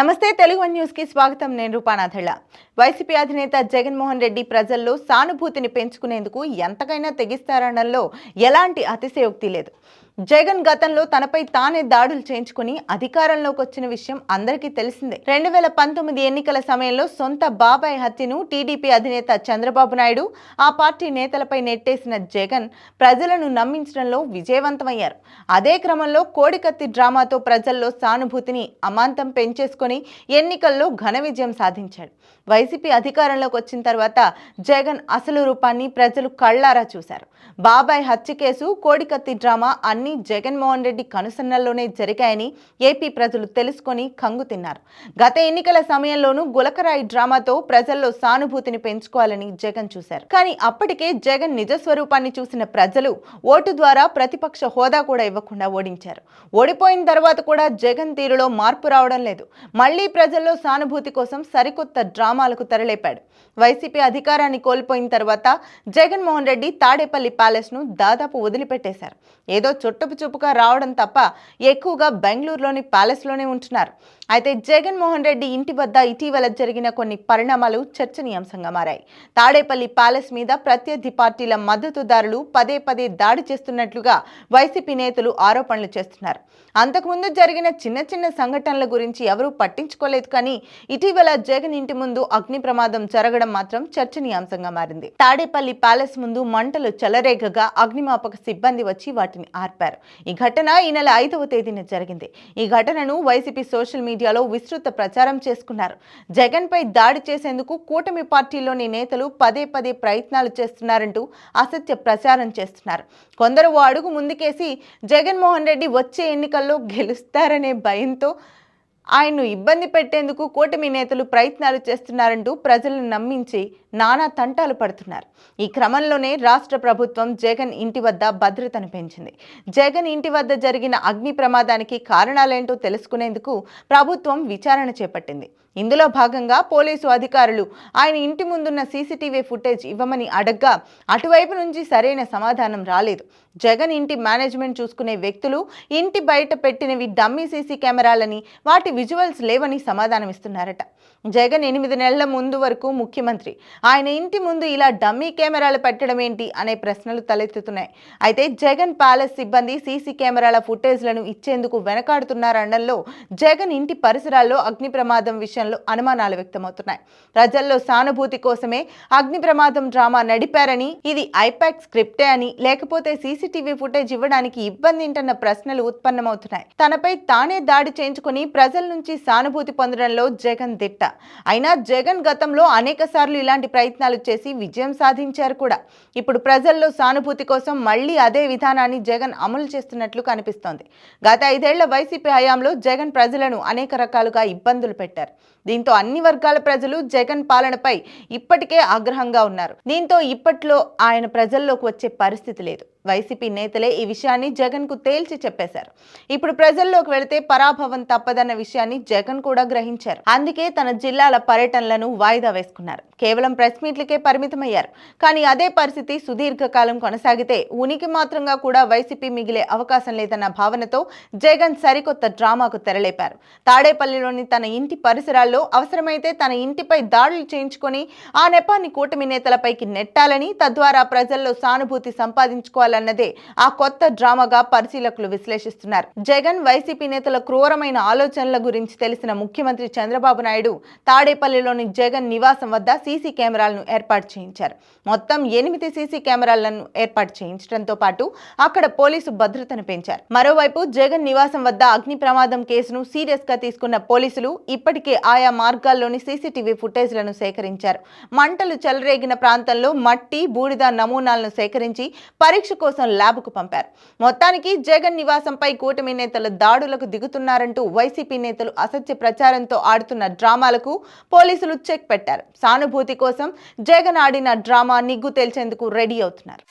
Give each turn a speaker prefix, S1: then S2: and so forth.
S1: నమస్తే Telugu one news కి స్వాగతం. నేను రూపానాథళ్ళ. వైసీపీ అధినేత జగన్మోహన్ రెడ్డి ప్రజల్లో సానుభూతిని పెంచుకునేందుకు ఎంతకైనా తెగిస్తారనడంలో ఎలాంటి అతిశయోక్తి లేదు. జగన్ గతంలో తనపై తానే దాడులు చేయించుకుని అధికారంలోకి వచ్చిన విషయం అందరికీ తెలిసిందే. 2019 ఎన్నికల సమయంలో సొంత బాబాయ్ హత్యను టీడీపీ అధినేత చంద్రబాబు నాయుడు, ఆ పార్టీ నేతలపై నెట్టేసిన జగన్ ప్రజలను నమ్మించడంలో విజయవంతమయ్యారు. అదే క్రమంలో కోడికత్తి డ్రామాతో ప్రజల్లో సానుభూతిని అమాంతం పెంచేసుకుని ఎన్నికల్లో ఘన విజయం సాధించాడు. వైసీపీ అధికారంలోకి వచ్చిన తర్వాత జగన్ అసలు రూపాన్ని ప్రజలు కళ్లారా చూశారు. బాబాయ్ హత్య కేసు, కోడికత్తి డ్రామా అన్ని జగన్మోహన్ రెడ్డి కనుసన్నల్లోనే జరిగాయని ఏపీ ప్రజలు తెలుసుకొని కంగు తిన్నారు. గత ఎన్నికల సమయంలోనూ గులకరాయి డ్రామాతో ప్రజల్లో సానుభూతిని పెంచుకోవాలని జగన్ చూశారు. కానీ అప్పటికే జగన్ నిజ స్వరూపాన్ని చూసిన ప్రజలు ఓటు ద్వారా ప్రతిపక్ష హోదా కూడా ఇవ్వకుండా ఓడించారు. ఓడిపోయిన తర్వాత కూడా జగన్ తీరులో మార్పు రావడం లేదు. మళ్లీ ప్రజల్లో సానుభూతి కోసం సరికొత్త డ్రామాలకు తెరలేపాడు. వైసీపీ అధికారాన్ని కోల్పోయిన తర్వాత జగన్మోహన్ రెడ్డి తాడేపల్లి ప్యాలెస్ ను దాదాపు వదిలిపెట్టేశారు. ఏదో చుట్టపు చూపుగా రావడం తప్ప ఎక్కువగా బెంగళూరులోని ప్యాలెస్ లోనే ఉంటున్నారు. అయితే జగన్మోహన్ రెడ్డి ఇంటి వద్ద ఇటీవల జరిగిన కొన్ని పరిణామాలు చర్చనీయాంశంగా మారాయి. తాడేపల్లి ప్యాలెస్ మీద ప్రత్యర్థి పార్టీల మద్దతుదారులు పదే పదే దాడి చేస్తున్నట్లుగా వైసీపీ నేతలు ఆరోపణలు చేస్తున్నారు. అంతకుముందు జరిగిన చిన్న చిన్న సంఘటనల గురించి ఎవరూ పట్టించుకోలేదు. కానీ ఇటీవల జగన్ ఇంటి ముందు అగ్ని ప్రమాదం జరగడం మాత్రం చర్చనీయాంశంగా మారింది. తాడేపల్లి ప్యాలెస్ ముందు మంటలు చెలరేగగా అగ్నిమాపక సిబ్బంది వచ్చి వాటిని ఆర్పారు. ఈ ఘటన ఈ నెల 5వ తేదీన జరిగింది. ఈ ఘటనను వైసీపీ సోషల్ మీడియాలో విస్తృత ప్రచారం చేసుకున్నారు. జగన్ పై దాడి చేసేందుకు కూటమి పార్టీలోని నేతలు పదే పదే ప్రయత్నాలు చేస్తున్నారంటూ అసత్య ప్రచారం చేస్తున్నారు. కొందరు ఓ అడుగు ముందుకేసి జగన్మోహన్ రెడ్డి వచ్చే ఎన్నికల్లో గెలుస్తారనే భయంతో ఆయన్ను ఇబ్బంది పెట్టేందుకు కూటమి నేతలు ప్రయత్నాలు చేస్తున్నారంటూ ప్రజలను నమ్మించి నానా తంటాలు పడుతున్నారు. ఈ క్రమంలోనే రాష్ట్ర ప్రభుత్వం జగన్ ఇంటి వద్ద భద్రతను పెంచింది. జగన్ ఇంటి వద్ద జరిగిన అగ్ని ప్రమాదానికి కారణాలేంటో తెలుసుకునేందుకు ప్రభుత్వం విచారణ చేపట్టింది. ఇందులో భాగంగా పోలీసు అధికారులు ఆయన ఇంటి ముందున్న సీసీటీవీ ఫుటేజ్ ఇవ్వమని అడగ్గా అటువైపు నుంచి సరైన సమాధానం రాలేదు. జగన్ ఇంటి మేనేజ్మెంట్ చూసుకునే వ్యక్తులు ఇంటి బయట పెట్టినవి డమ్మీ సీసీ కెమెరాలని, వాటి విజువల్స్ లేవని సమాధానం ఇస్తున్నారట. జగన్ 8 నెలల ముందు వరకు ముఖ్యమంత్రి, ఆయన ఇంటి ముందు ఇలా డమ్మీ కెమెరాలు పెట్టడం ఏంటి అనే ప్రశ్నలు తలెత్తుతున్నాయి. అయితే జగన్ ప్యాలెస్ సిబ్బంది సీసీ కెమెరాల ఫుటేజ్లను ఇచ్చేందుకు వెనకాడుతున్నారనడంలో జగన్ ఇంటి పరిసరాల్లో అగ్ని ప్రమాదం విషయంలో అనుమానాలు వ్యక్తమవుతున్నాయి. ప్రజల్లో సానుభూతి కోసమే అగ్ని ప్రమాదం డ్రామా నడిపారని, ఇది ఐపాక్ స్క్రిప్టే అని, లేకపోతే సీసీటీవీ ఫుటేజ్ ఇవ్వడానికి ఇబ్బంది ఏంటన్న ప్రశ్నలు ఉత్పన్నమవుతున్నాయి. తనపై తానే దాడి చేయించుకుని ప్రజల నుంచి సానుభూతి పొందడంలో జగన్ దిట్ట. అయినా జగన్ గతంలో అనేక సార్లు ఇలాంటి ప్రయత్నాలు చేసి విజయం సాధించారు కూడా. ఇప్పుడు ప్రజల్లో సానుభూతి కోసం మళ్లీ అదే విధానాన్ని జగన్ అమలు చేస్తున్నట్లు కనిపిస్తోంది. గత 5 ఏళ్ల వైసీపీ హయాంలో జగన్ ప్రజలను అనేక రకాలుగా ఇబ్బందులు పెట్టారు. దీంతో అన్ని వర్గాల ప్రజలు జగన్ పాలనపై ఇప్పటికే ఆగ్రహంగా ఉన్నారు. దీంతో ఇప్పట్లో ఆయన ప్రజల్లోకి వచ్చే పరిస్థితి లేదు. వైసీపీ నేతలే ఈ విషయాన్ని జగన్ కు తేల్చి చెప్పేశారు. ఇప్పుడు ప్రజల్లోకి వెళితే పరాభవం తప్పదన్న విషయాన్ని జగన్ కూడా గ్రహించారు. అందుకే తన జిల్లాల పర్యటనలను వాయిదా వేసుకున్నారు. కేవలం ప్రెస్ మీట్లకే పరిమితమయ్యారు. కానీ అదే పరిస్థితి సుదీర్ఘకాలం కొనసాగితే ఉనికి మాత్రంగా కూడా వైసీపీ మిగిలే అవకాశం లేదన్న భావనతో జగన్ సరికొత్త డ్రామాకు తెరలేపారు. తాడేపల్లిలోని తన ఇంటి పరిసరాల్లో అవసరమైతే తన ఇంటిపై దాడులు చేయించుకొని ఆ నెపాన్ని కూటమి నేతలపైకి నెట్టాలని, తద్వారా ప్రజల్లో సానుభూతి సంపాదించుకోవాలన్నదే ఆ కొత్త డ్రామాగా పరిశీలకులు విశ్లేషిస్తున్నారు. జగన్, వైసీపీ నేతల క్రూరమైన ఆలోచనల గురించి తెలిసిన ముఖ్యమంత్రి చంద్రబాబు నాయుడు తాడేపల్లిలోని జగన్ నివాసం వద్ద సీసీ కెమెరాలను ఏర్పాటు చేయించారు. మొత్తం 8 సీసీ కెమెరాలను ఏర్పాటు చేయించడంతో పాటు అక్కడ పోలీసు భద్రతను పెంచారు. మరోవైపు జగన్ నివాసం వద్ద అగ్ని ప్రమాదం కేసును సీరియస్ గా తీసుకున్న పోలీసులు ఇప్పటికే ఆయా మార్గాల్లోని సీసీటీవీ ఫుటేజ్లను సేకరించారు. మంటలు చెలరేగిన ప్రాంతంలో మట్టి, బూడిద నమూనాలను సేకరించి పరీక్ష కోసం ల్యాబ్కు పంపారు. మొత్తానికి జగన్ నివాసంపై కూటమి నేతలు దాడులకు దిగుతున్నారంటూ వైసీపీ నేతలు అసత్య ప్రచారంతో ఆడుతున్న డ్రామాలకు పోలీసులు చెక్ పెట్టారు. సానుభూతి కోసం జగన్ ఆడిన డ్రామా నిగ్గు తేల్చేందుకు రెడీ అవుతున్నారు.